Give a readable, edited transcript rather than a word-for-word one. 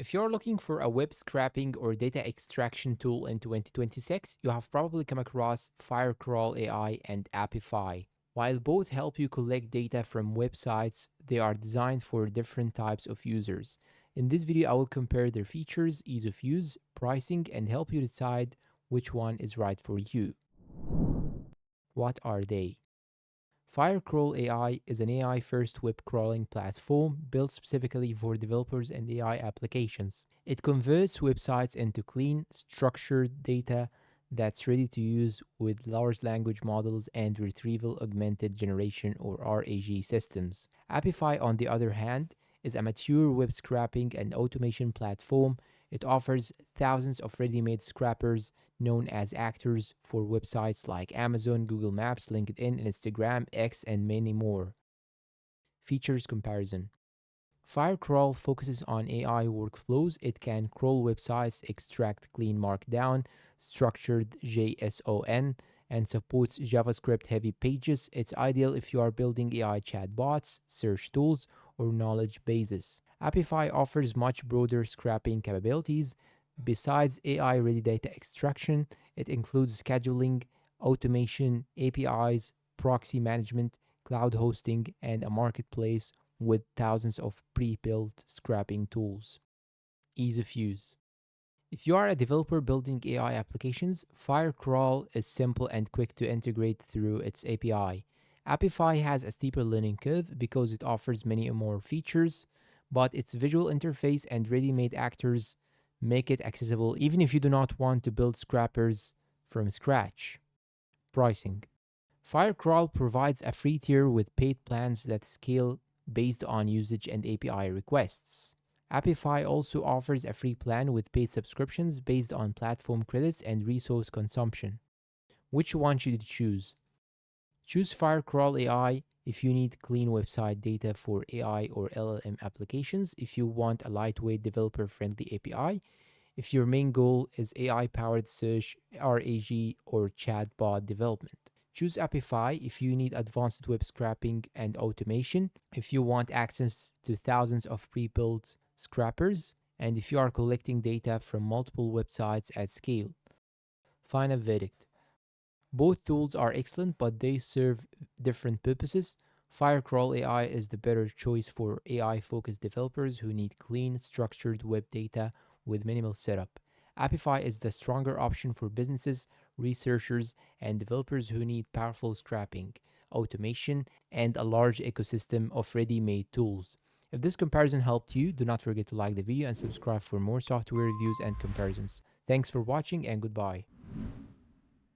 If you're looking for a web scraping or data extraction tool in 2026, you have probably come across Firecrawl AI and Apify. While both help you collect data from websites, they are designed for different types of users. In this video, I will compare their features, ease of use, pricing, and help you decide which one is right for you. What are they? Firecrawl AI is an AI first web crawling platform built specifically for developers and AI applications. It converts websites into clean, structured data that's ready to use with large language models and retrieval augmented generation or RAG systems. Apify, on the other hand, is a mature web scraping and automation platform. It offers thousands of ready made scrappers known as actors for websites like Amazon, Google Maps, LinkedIn, Instagram, X, and many more. Features comparison. Firecrawl focuses on AI workflows. It can crawl websites, extract clean markdown, structured JSON, and supports JavaScript heavy pages. It's ideal if you are building AI chatbots, search tools, or knowledge bases. Apify offers much broader scrapping capabilities. Besides AI ready data extraction, it includes scheduling, automation, APIs, proxy management, cloud hosting, and a marketplace with thousands of pre-built scrapping tools. Ease of use. If you are a developer building AI applications, Firecrawl is simple and quick to integrate through its API. Apify has a steeper learning curve because it offers many more features, but its visual interface and ready-made actors make it accessible even if you do not want to build scrappers from scratch. Pricing. Firecrawl provides a free tier with paid plans that scale based on usage and API requests. Apify also offers a free plan with paid subscriptions based on platform credits and resource consumption. Which one should you choose? Choose Firecrawl AI if you need clean website data for AI or LLM applications, if you want a lightweight developer-friendly API, if your main goal is AI-powered search, RAG, or chatbot development. Choose Apify if you need advanced web scraping and automation, if you want access to thousands of pre-built scrappers, and if you are collecting data from multiple websites at scale. Final verdict. Both tools are excellent, but they serve different purposes. Firecrawl AI is the better choice for AI-focused developers who need clean, structured web data with minimal setup. Apify is the stronger option for businesses, researchers, and developers who need powerful scrapping, automation, and a large ecosystem of ready-made tools. If this comparison helped you, do not forget to like the video and subscribe for more software reviews and comparisons. Thanks for watching and goodbye.